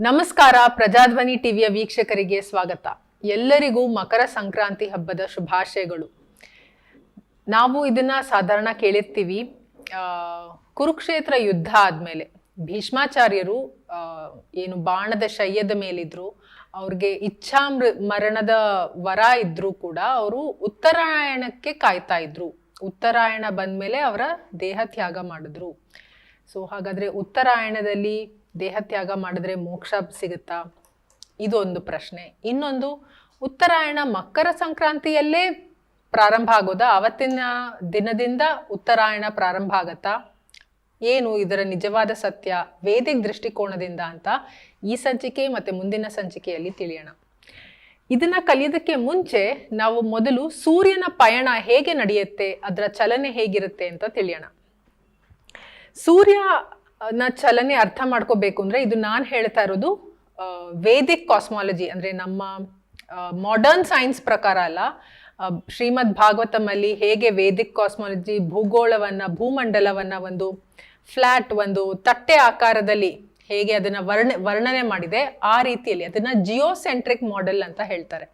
ನಮಸ್ಕಾರ. ಪ್ರಜಾಧ್ವನಿ ಟಿವಿಯ ವೀಕ್ಷಕರಿಗೆ ಸ್ವಾಗತ. ಎಲ್ಲರಿಗೂ ಮಕರ ಸಂಕ್ರಾಂತಿ ಹಬ್ಬದ ಶುಭಾಶಯಗಳು. ನಾವು ಇದನ್ನ ಸಾಧಾರಣ ಕೇಳಿರ್ತೀವಿ. ಕುರುಕ್ಷೇತ್ರ ಯುದ್ಧ ಆದ್ಮೇಲೆ ಭೀಷ್ಮಾಚಾರ್ಯರು ಏನು ಬಾಣದ ಶಯ್ಯದ ಮೇಲಿದ್ರು, ಅವ್ರಿಗೆ ಮರಣದ ವರ ಇದ್ರು ಕೂಡ ಅವರು ಉತ್ತರಾಯಣಕ್ಕೆ ಕಾಯ್ತಾ ಇದ್ರು. ಉತ್ತರಾಯಣ ಬಂದ್ಮೇಲೆ ಅವರ ದೇಹ ತ್ಯಾಗ ಮಾಡಿದ್ರು. ಸೊ ಹಾಗಾದ್ರೆ ಉತ್ತರಾಯಣದಲ್ಲಿ ದೇಹ ತ್ಯಾಗ ಮಾಡಿದ್ರೆ ಮೋಕ್ಷ ಸಿಗುತ್ತಾ? ಇದೊಂದು ಪ್ರಶ್ನೆ. ಇನ್ನೊಂದು, ಉತ್ತರಾಯಣ ಮಕರ ಸಂಕ್ರಾಂತಿಯಲ್ಲೇ ಪ್ರಾರಂಭ ಆಗೋದಾ? ಅವತ್ತಿನ ದಿನದಿಂದ ಉತ್ತರಾಯಣ ಪ್ರಾರಂಭ ಆಗತ್ತಾ? ಏನು ಇದರ ನಿಜವಾದ ಸತ್ಯ ವೇದಿಕ್ ದೃಷ್ಟಿಕೋನದಿಂದ ಅಂತ ಈ ಸಂಚಿಕೆ ಮತ್ತೆ ಮುಂದಿನ ಸಂಚಿಕೆಯಲ್ಲಿ ತಿಳಿಯೋಣ. ಇದನ್ನ ಕಲಿಯೋದಕ್ಕೆ ಮುಂಚೆ ನಾವು ಮೊದಲು ಸೂರ್ಯನ ಪಯಣ ಹೇಗೆ ನಡೆಯುತ್ತೆ, ಅದರ ಚಲನೆ ಹೇಗಿರುತ್ತೆ ಅಂತ ತಿಳಿಯೋಣ. ಸೂರ್ಯನ ಚಲನೆ ಅರ್ಥ ಮಾಡ್ಕೋಬೇಕು ಅಂದ್ರೆ ಇದು ನಾನು ಹೇಳ್ತಾ ಇರೋದು ವೇದಿಕ್ ಕಾಸ್ಮಾಲಜಿ, ಅಂದ್ರೆ ನಮ್ಮ ಮಾಡರ್ನ್ ಸೈನ್ಸ್ ಪ್ರಕಾರ ಅಲ್ಲ. ಶ್ರೀಮದ್ ಭಾಗವತಂ ಅಲ್ಲಿ ಹೇಗೆ ವೇದಿಕ್ ಕಾಸ್ಮಾಲಜಿ ಭೂಮಂಡಲವನ್ನ ಒಂದು ಫ್ಲಾಟ್, ಒಂದು ತಟ್ಟೆ ಆಕಾರದಲ್ಲಿ ಹೇಗೆ ಅದನ್ನ ವರ್ಣನೆ ಮಾಡಿದೆ, ಆ ರೀತಿಯಲ್ಲಿ ಅದನ್ನ ಜಿಯೋಸೆಂಟ್ರಿಕ್ ಮಾಡೆಲ್ ಅಂತ ಹೇಳ್ತಾರೆ.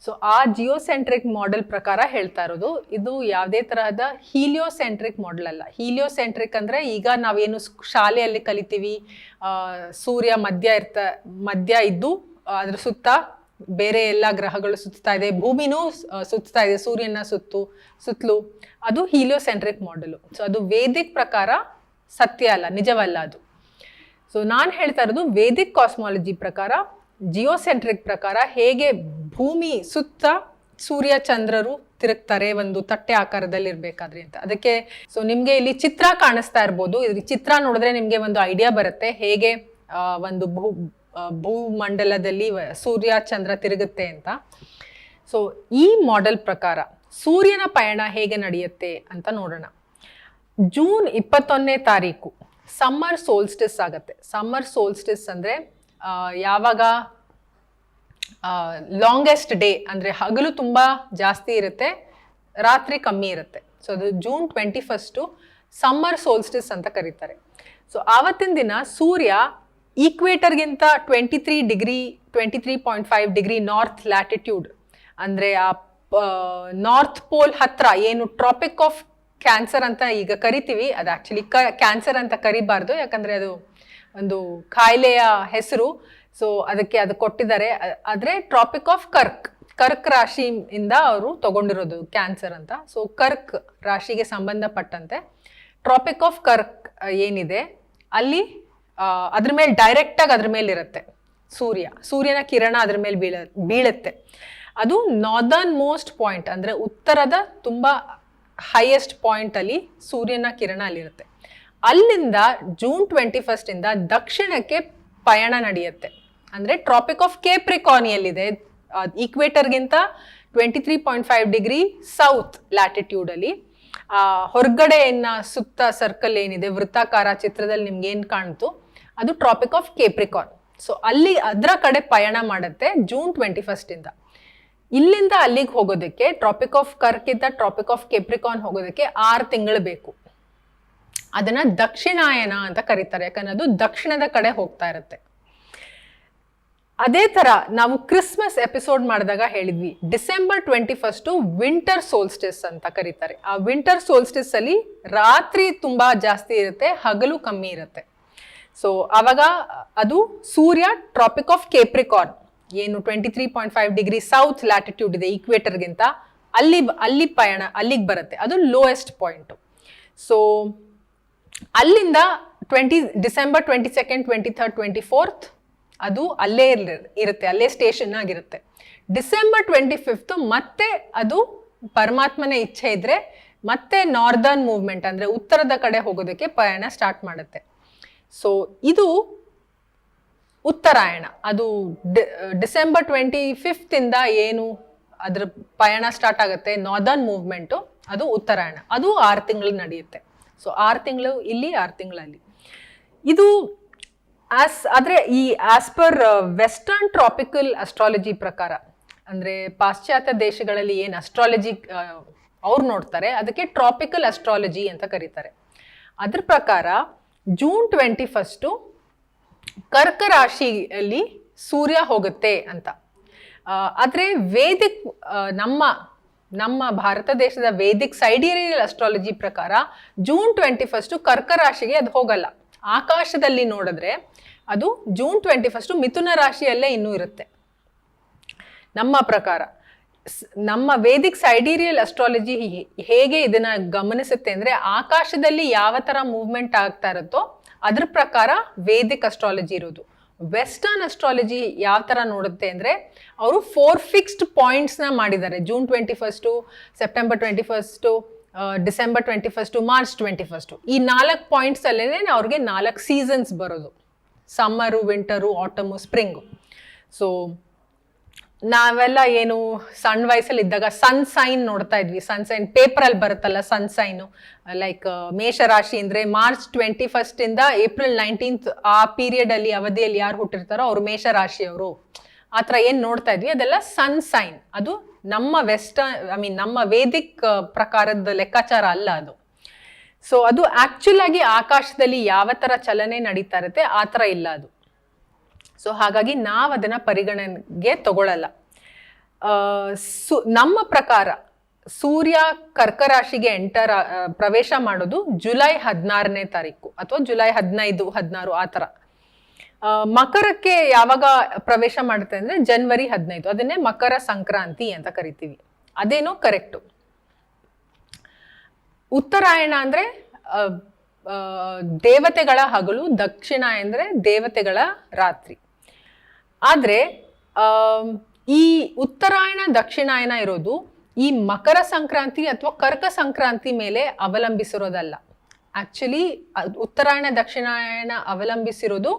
ಸೊ ಆ ಜಿಯೋಸೆಂಟ್ರಿಕ್ ಮಾಡೆಲ್ ಪ್ರಕಾರ ಹೇಳ್ತಾ ಇರೋದು. ಇದು ಯಾವುದೇ ತರಹದ ಹೀಲಿಯೋಸೆಂಟ್ರಿಕ್ ಮಾಡೆಲ್ ಅಲ್ಲ. ಹೀಲಿಯೋಸೆಂಟ್ರಿಕ್ ಅಂದ್ರೆ ಈಗ ನಾವೇನು ಶಾಲೆಯಲ್ಲಿ ಕಲಿತೀವಿ, ಸೂರ್ಯ ಮಧ್ಯ ಇದ್ದು ಅದ್ರ ಸುತ್ತ ಬೇರೆ ಎಲ್ಲ ಗ್ರಹಗಳು ಸುತ್ತಾ ಇದೆ, ಭೂಮಿನೂ ಸುತ್ತಾ ಇದೆ ಸೂರ್ಯನ ಸುತ್ತಲೂ, ಅದು ಹೀಲಿಯೋಸೆಂಟ್ರಿಕ್ ಮಾಡೆಲ್. ಸೊ ಅದು ವೇದಿಕ್ ಪ್ರಕಾರ ಸತ್ಯ ಅಲ್ಲ, ನಿಜವಲ್ಲ ಅದು. ಸೊ ನಾನು ಹೇಳ್ತಾ ಇರೋದು ವೇದಿಕ್ ಕಾಸ್ಮಾಲಜಿ ಪ್ರಕಾರ, ಜಿಯೋಸೆಂಟ್ರಿಕ್ ಪ್ರಕಾರ ಹೇಗೆ ಭೂಮಿ ಸುತ್ತ ಸೂರ್ಯ ಚಂದ್ರರು ತಿರುಗ್ತಾರೆ ಒಂದು ತಟ್ಟೆ ಆಕಾರದಲ್ಲಿ ಇರ್ಬೇಕಾದ್ರೆ ಅಂತ. ಅದಕ್ಕೆ ಸೊ ನಿಮ್ಗೆ ಇಲ್ಲಿ ಚಿತ್ರ ಕಾಣಿಸ್ತಾ ಇರ್ಬೋದು. ಇದ್ರ ಚಿತ್ರ ನೋಡಿದ್ರೆ ನಿಮ್ಗೆ ಒಂದು ಐಡಿಯಾ ಬರುತ್ತೆ ಹೇಗೆ ಒಂದು ಭೂಮಂಡಲದಲ್ಲಿ ಸೂರ್ಯ ಚಂದ್ರ ತಿರುಗುತ್ತೆ ಅಂತ. ಸೊ ಈ ಮಾಡೆಲ್ ಪ್ರಕಾರ ಸೂರ್ಯನ ಪಯಣ ಹೇಗೆ ನಡೆಯುತ್ತೆ ಅಂತ ನೋಡೋಣ. ಜೂನ್ 21ನೇ ತಾರೀಕು ಸಮ್ಮರ್ ಸೋಲ್ಸ್ಟಿಸ್ ಆಗತ್ತೆ. ಸಮ್ಮರ್ ಸೋಲ್ಸ್ಟಿಸ್ ಅಂದ್ರೆ ಯಾವಾಗ ಲಾಂಗೆಸ್ಟ್ ಡೇ, ಅಂದ್ರೆ ಹಗಲು ತುಂಬಾ ಜಾಸ್ತಿ ಇರುತ್ತೆ, ರಾತ್ರಿ ಕಮ್ಮಿ ಇರುತ್ತೆ. ಸೊ ಅದು ಜೂನ್ 21 ಸಮ್ಮರ್ ಸೋಲ್ಸ್ಟಿಸ್ ಅಂತ ಕರೀತಾರೆ. ಸೊ ಆವತ್ತಿನ ದಿನ ಸೂರ್ಯ ಈಕ್ವೇಟರ್ಗಿಂತ 23.5 ಡಿಗ್ರಿ ನಾರ್ತ್ ಲ್ಯಾಟಿಟ್ಯೂಡ್, ಅಂದ್ರೆ ಆ ನಾರ್ತ್ ಪೋಲ್ ಹತ್ರ ಏನು ಟ್ರಾಪಿಕ್ ಆಫ್ ಕ್ಯಾನ್ಸರ್ ಅಂತ ಈಗ ಕರಿತೀವಿ, ಅದು ಆಕ್ಚುಲಿ ಕ್ಯಾನ್ಸರ್ ಅಂತ ಕರಿಬಾರ್ದು, ಯಾಕಂದ್ರೆ ಅದು ಒಂದು ಕಾಯಿಲೆಯ ಹೆಸರು. ಸೊ ಅದಕ್ಕೆ ಅದು ಕೊಟ್ಟಿದ್ದಾರೆ. ಆದ್ರೆ ಟ್ರಾಪಿಕ್ ಆಫ್ ಕರ್ಕ್ ರಾಶಿಯಿಂದ ಅವರು ತಗೊಂಡಿರೋದು ಕ್ಯಾನ್ಸರ್ ಅಂತ. ಸೊ ಕರ್ಕ್ ರಾಶಿಗೆ ಸಂಬಂಧಪಟ್ಟಂತೆ ಟ್ರಾಪಿಕ್ ಆಫ್ ಕರ್ಕ್ ಏನಿದೆ ಅಲ್ಲಿ ಅದ್ರ ಮೇಲೆ ಡೈರೆಕ್ಟ್ ಆಗಿ ಅದ್ರ ಮೇಲೆ ಇರುತ್ತೆ ಸೂರ್ಯನ ಕಿರಣ ಅದ್ರ ಮೇಲೆ ಬೀಳುತ್ತೆ. ಅದು ನಾರ್ದರ್ನ್ ಮೋಸ್ಟ್ ಪಾಯಿಂಟ್, ಅಂದ್ರೆ ಉತ್ತರದ ತುಂಬಾ ಹೈಯೆಸ್ಟ್ ಪಾಯಿಂಟ್ ಅಲ್ಲಿ ಸೂರ್ಯನ ಕಿರಣ ಅಲ್ಲಿರುತ್ತೆ. ಅಲ್ಲಿಂದ ಜೂನ್ 21 ಇಂದ ದಕ್ಷಿಣಕ್ಕೆ ಪಯಣ ನಡೆಯುತ್ತೆ. ಅಂದ್ರೆ ಟ್ರಾಪಿಕ್ ಆಫ್ ಕೇಪ್ರಿಕಾನಿಯಲ್ಲಿದೆ, ಈಕ್ವೇಟರ್ಗಿಂತ 23.5 ಡಿಗ್ರಿ ಸೌತ್ ಲ್ಯಾಟಿಟ್ಯೂಡ್ ಅಲ್ಲಿ. ಹೊರಗಡೆಯನ್ನ ಸುತ್ತ ಸರ್ಕಲ್ ಏನಿದೆ ವೃತ್ತಾಕಾರ ಚಿತ್ರದಲ್ಲಿ ನಿಮ್ಗೆ ಏನ್ ಕಾಣ್ತು, ಅದು ಟ್ರಾಪಿಕ್ ಆಫ್ ಕೇಪ್ರಿಕಾನ್. ಸೊ ಅದರ ಕಡೆ ಪಯಣ ಮಾಡುತ್ತೆ ಜೂನ್ 21 ಇಂದ. ಇಲ್ಲಿಂದ ಅಲ್ಲಿಗೆ ಹೋಗೋದಕ್ಕೆ, ಟ್ರಾಪಿಕ್ ಆಫ್ ಕರ್ಕ್ ಇಂದ ಟ್ರಾಪಿಕ್ ಆಫ್ ಕೇಪ್ರಿಕಾನ್ ಹೋಗೋದಕ್ಕೆ 6 ತಿಂಗಳು ಬೇಕು. ಅದನ್ನ ದಕ್ಷಿಣಾಯನ ಅಂತ ಕರೀತಾರೆ, ಯಾಕಂದ್ರೆ ಅದು ದಕ್ಷಿಣದ ಕಡೆ ಹೋಗ್ತಾ ಇರುತ್ತೆ. ಅದೇ ತರ ನಾವು ಕ್ರಿಸ್ಮಸ್ ಎಪಿಸೋಡ್ ಮಾಡಿದಾಗ ಹೇಳಿದ್ವಿ, ಡಿಸೆಂಬರ್ 21 ವಿಂಟರ್ ಸೋಲ್ಸ್ಟಿಸ್ ಅಂತ ಕರೀತಾರೆ. ಆ ವಿಂಟರ್ ಸೋಲ್ಸ್ಟಿಸ್ ಅಲ್ಲಿ ರಾತ್ರಿ ತುಂಬಾ ಜಾಸ್ತಿ ಇರುತ್ತೆ, ಹಗಲು ಕಮ್ಮಿ ಇರುತ್ತೆ. ಸೊ ಅವಾಗ ಅದು ಸೂರ್ಯ ಟ್ರಾಪಿಕ್ ಆಫ್ ಕೇಪ್ರಿಕಾನ್ ಏನು 23.5 ಡಿಗ್ರಿ ಸೌತ್ ಲ್ಯಾಟಿಟ್ಯೂಡ್ ಇದೆ ಈಕ್ವೇಟರ್ಗಿಂತ, ಅಲ್ಲಿಗೆ ಬರುತ್ತೆ. ಅದು ಲೋಯೆಸ್ಟ್ ಪಾಯಿಂಟ್. ಸೊ ಅಲ್ಲಿಂದ ಡಿಸೆಂಬರ್ 22, 23, 24 ಅದು ಅಲ್ಲೇ ಇರುತ್ತೆ, ಅಲ್ಲೇ ಸ್ಟೇಷನ್ ಆಗಿರುತ್ತೆ. ಡಿಸೆಂಬರ್ 25 ಮತ್ತೆ ಅದು ಪರಮಾತ್ಮನ ಇಚ್ಛೆ ಇದ್ರೆ ಮತ್ತೆ ನಾರ್ದರ್ನ್ ಮೂವ್ಮೆಂಟ್, ಅಂದ್ರೆ ಉತ್ತರದ ಕಡೆ ಹೋಗೋದಕ್ಕೆ ಪಯಣ ಸ್ಟಾರ್ಟ್ ಮಾಡುತ್ತೆ. ಸೊ ಇದು ಉತ್ತರಾಯಣ. ಅದು ಡಿಸೆಂಬರ್ 25 ಇಂದ ಏನು ಅದ್ರ ಪಯಣ ಸ್ಟಾರ್ಟ್ ಆಗುತ್ತೆ, ನಾರ್ದರ್ನ್ ಮೂವ್ಮೆಂಟು, ಅದು ಉತ್ತರಾಯಣ. ಅದು 6 ತಿಂಗಳು ನಡೆಯುತ್ತೆ. ಸೊ 6 ತಿಂಗಳು ಇಲ್ಲಿ, 6 ತಿಂಗಳಲ್ಲಿ ಇದು. ಆದ್ರೆ ಈ as per western tropical astrology ಪ್ರಕಾರ, ಅಂದ್ರೆ ಪಾಶ್ಚಾತ್ಯ ದೇಶಗಳಲ್ಲಿ ಏನ್ ಅಸ್ಟ್ರಾಲಜಿ ಅವ್ರು ನೋಡ್ತಾರೆ, ಅದಕ್ಕೆ ಟ್ರಾಪಿಕಲ್ ಅಸ್ಟ್ರಾಲಜಿ ಅಂತ ಕರೀತಾರೆ. ಅದ್ರ ಪ್ರಕಾರ ಜೂನ್ 21 ಕರ್ಕ ರಾಶಿಯಲ್ಲಿ ಸೂರ್ಯ ಹೋಗುತ್ತೆ ಅಂತ. ಆದ್ರೆ ವೇದಿಕ್ ನಮ್ಮ ಭಾರತ ದೇಶದ ವೇದಿಕ್ ಸೈಡಿಯರಿಯಲ್ ಅಸ್ಟ್ರಾಲಜಿ ಪ್ರಕಾರ ಜೂನ್ 21 ಕರ್ಕ ರಾಶಿಗೆ ಅದು ಹೋಗಲ್ಲ. ಆಕಾಶದಲ್ಲಿ ನೋಡಿದ್ರೆ ಅದು ಜೂನ್ 21 ಮಿಥುನ ರಾಶಿಯಲ್ಲೇ ಇನ್ನೂ ಇರುತ್ತೆ. ನಮ್ಮ ಪ್ರಕಾರ ನಮ್ಮ ವೇದಿಕ್ ಸೈಡಿರಿಯಲ್ ಅಸ್ಟ್ರಾಲಜಿ ಹೇಗೆ ಇದನ್ನ ಗಮನಿಸುತ್ತೆ ಅಂದ್ರೆ, ಆಕಾಶದಲ್ಲಿ ಯಾವ ತರ ಮೂವ್ಮೆಂಟ್ ಆಗ್ತಾ ಇರುತ್ತೋ ಅದ್ರ ಪ್ರಕಾರ ವೇದಿಕ್ ಅಸ್ಟ್ರಾಲಜಿ ಇರೋದು. ವೆಸ್ಟರ್ನ್ ಅಸ್ಟ್ರಾಲಜಿ ಯಾವ ತರ ನೋಡುತ್ತೆ ಅಂದ್ರೆ, ಅವರು 4 ಫಿಕ್ಸ್ಡ್ ಪಾಯಿಂಟ್ಸ್ ನ ಮಾಡಿದ್ದಾರೆ. June 21, September 21, December 21, March 21. ಈ 4 ಪಾಯಿಂಟ್ಸ್ ಅಲ್ಲೇನೆ ಅವ್ರಿಗೆ 4 ಸೀಸನ್ಸ್ ಬರೋದು: ಸಮ್ಮರು, ವಿಂಟರು, ಆಟಮು, ಸ್ಪ್ರಿಂಗು. ಸೊ ನಾವೆಲ್ಲ ಏನು ಸಣ್ಣ ವಯಸ್ಸಲ್ಲಿ ಇದ್ದಾಗ ಸನ್ ಸೈನ್ ನೋಡ್ತಾ ಇದ್ವಿ. ಸನ್ ಸೈನ್ ಪೇಪರಲ್ಲಿ ಬರುತ್ತಲ್ಲ ಸನ್ ಸೈನು. ಲೈಕ್ ಮೇಷರಾಶಿ ಅಂದ್ರೆ ಮಾರ್ಚ್ 21 ಇಂದ ಏಪ್ರಿಲ್ 19 ಆ ಪೀರಿಯಡ್ ಅಲ್ಲಿ ಅವಧಿಯಲ್ಲಿ ಯಾರು ಹುಟ್ಟಿರ್ತಾರೋ ಅವ್ರು ಮೇಷರಾಶಿಯವರು. ಆ ಥರ ಏನು ನೋಡ್ತಾ ಇದ್ವಿ ಅದೆಲ್ಲ ಸನ್ ಸೈನ್. ಅದು ನಮ್ಮ ನಮ್ಮ ವೇದಿಕ್ ಪ್ರಕಾರದ ಲೆಕ್ಕಾಚಾರ ಅಲ್ಲ ಅದು. ಸೊ ಅದು ಆಕ್ಚುಲ್ ಆಗಿ ಆಕಾಶದಲ್ಲಿ ಯಾವ ತರ ಚಲನೆ ನಡೀತಾ ಇರುತ್ತೆ ಆ ಥರ ಇಲ್ಲ ಅದು. ಸೊ ಹಾಗಾಗಿ ನಾವು ಅದನ್ನ ಪರಿಗಣನೆಗೆ ತಗೊಳ್ಳಲ್ಲ. ನಮ್ಮ ಪ್ರಕಾರ ಸೂರ್ಯ ಕರ್ಕ ರಾಶಿಗೆ ಪ್ರವೇಶ ಮಾಡೋದು ಜುಲೈ 16ನೇ ತಾರೀಕು ಅಥವಾ ಜುಲೈ 15, 16 ಆ ಥರ. ಮಕರಕ್ಕೆ ಯಾವಾಗ ಪ್ರವೇಶ ಮಾಡುತ್ತೆ ಅಂದ್ರೆ ಜನವರಿ 15. ಅದನ್ನೇ ಮಕರ ಸಂಕ್ರಾಂತಿ ಅಂತ ಕರಿತೀವಿ. ಅದೇನೋ ಕರೆಕ್ಟು. ಉತ್ತರಾಯಣ ಅಂದ್ರೆ ದೇವತೆಗಳ ಹಗಲು, ದಕ್ಷಿಣಾಯನ ಅಂದ್ರೆ ದೇವತೆಗಳ ರಾತ್ರಿ. ಆದ್ರೆ ಈ ಉತ್ತರಾಯಣ ದಕ್ಷಿಣಾಯನ ಇರೋದು ಈ ಮಕರ ಸಂಕ್ರಾಂತಿ ಅಥವಾ ಕರ್ಕ ಸಂಕ್ರಾಂತಿ ಮೇಲೆ ಅವಲಂಬಿಸಿರೋದಲ್ಲ. ಆಕ್ಚುಲಿ ಉತ್ತರಾಯಣ ದಕ್ಷಿಣಾಯನ ಅವಲಂಬಿಸಿರೋದು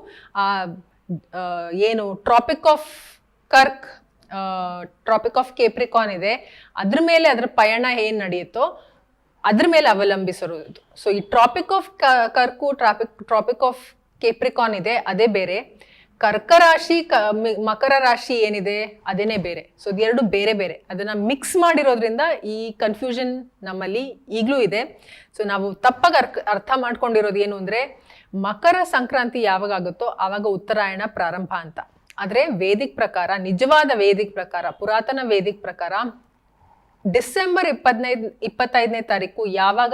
ಏನು ಟ್ರಾಪಿಕ್ ಆಫ್ ಕರ್ಕ್, ಟ್ರಾಪಿಕ್ ಆಫ್ ಕೇಪ್ರಿಕಾನ್ ಇದೆ, ಅದ್ರ ಮೇಲೆ ಅದರ ಪಯಣ ಏನ್ ನಡೆಯುತ್ತೋ ಅದ್ರ ಮೇಲೆ ಅವಲಂಬಿಸಿರೋದು. ಸೊ ಈ ಟ್ರಾಪಿಕ್ ಆಫ್ ಕರ್ಕು, ಟ್ರಾಪಿಕ್ ಆಫ್ ಕೇಪ್ರಿಕಾನ್ ಇದೆ, ಅದೇ ಬೇರೆ. ಕರ್ಕ ರಾಶಿ, ಮಕರ ರಾಶಿ ಏನಿದೆ ಅದೇನೇ ಬೇರೆ. ಸೊ ಇದೆರಡು ಬೇರೆ ಬೇರೆ. ಅದನ್ನ ಮಿಕ್ಸ್ ಮಾಡಿರೋದ್ರಿಂದ ಈ ಕನ್ಫ್ಯೂಷನ್ ನಮ್ಮಲ್ಲಿ ಈಗಲೂ ಇದೆ. ಸೊ ನಾವು ತಪ್ಪಾಗಿ ಅರ್ಥ ಮಾಡ್ಕೊಂಡಿರೋದು ಏನು ಅಂದ್ರೆ, ಮಕರ ಸಂಕ್ರಾಂತಿ ಯಾವಾಗ ಆಗುತ್ತೋ ಆವಾಗ ಉತ್ತರಾಯಣ ಪ್ರಾರಂಭ ಅಂತ. ಆದ್ರೆ ವೇದಿಕ್ ಪ್ರಕಾರ, ನಿಜವಾದ ವೇದಿಕ್ ಪ್ರಕಾರ, ಪುರಾತನ ವೇದಿಕ್ ಪ್ರಕಾರ ಡಿಸೆಂಬರ್ 25ನೇ ತಾರೀಕು ಯಾವಾಗ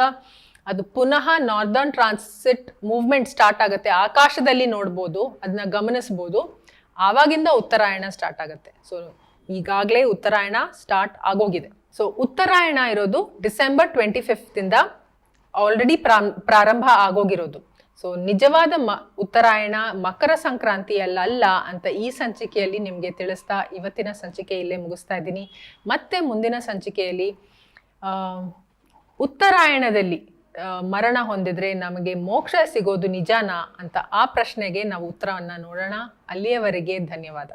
ಅದು ಪುನಃ ನಾರ್ದರ್ನ್ ಟ್ರಾನ್ಸಿಟ್ ಮೂವ್ಮೆಂಟ್ ಸ್ಟಾರ್ಟ್ ಆಗುತ್ತೆ, ಆಕಾಶದಲ್ಲಿ ನೋಡ್ಬೋದು, ಅದನ್ನ ಗಮನಿಸ್ಬೋದು, ಆವಾಗಿಂದ ಉತ್ತರಾಯಣ ಸ್ಟಾರ್ಟ್ ಆಗುತ್ತೆ. ಸೊ ಈಗಾಗಲೇ ಉತ್ತರಾಯಣ ಸ್ಟಾರ್ಟ್ ಆಗೋಗಿದೆ. ಸೊ ಉತ್ತರಾಯಣ ಇರೋದು ಡಿಸೆಂಬರ್ 25 ಇಂದ ಆಲ್ರೆಡಿ ಪ್ರಾರಂಭ ಆಗೋಗಿರೋದು. ಸೊ ನಿಜವಾದ ಉತ್ತರಾಯಣ ಮಕರ ಸಂಕ್ರಾಂತಿಯಲ್ಲ ಅಂತ ಈ ಸಂಚಿಕೆಯಲ್ಲಿ ನಿಮಗೆ ತಿಳಿಸ್ತಾ ಇವತ್ತಿನ ಸಂಚಿಕೆ ಇಲ್ಲೇ ಮುಗಿಸ್ತಾ ಇದ್ದೀನಿ. ಮತ್ತೆ ಮುಂದಿನ ಸಂಚಿಕೆಯಲ್ಲಿ ಉತ್ತರಾಯಣದಲ್ಲಿ ಮರಣ ಹೊಂದಿದ್ರೆ ನಮಗೆ ಮೋಕ್ಷ ಸಿಗೋದು ನಿಜಾನಾ ಅಂತ ಆ ಪ್ರಶ್ನೆಗೆ ನಾವು ಉತ್ತರವನ್ನ ನೋಡೋಣ. ಅಲ್ಲಿಯವರೆಗೆ ಧನ್ಯವಾದ.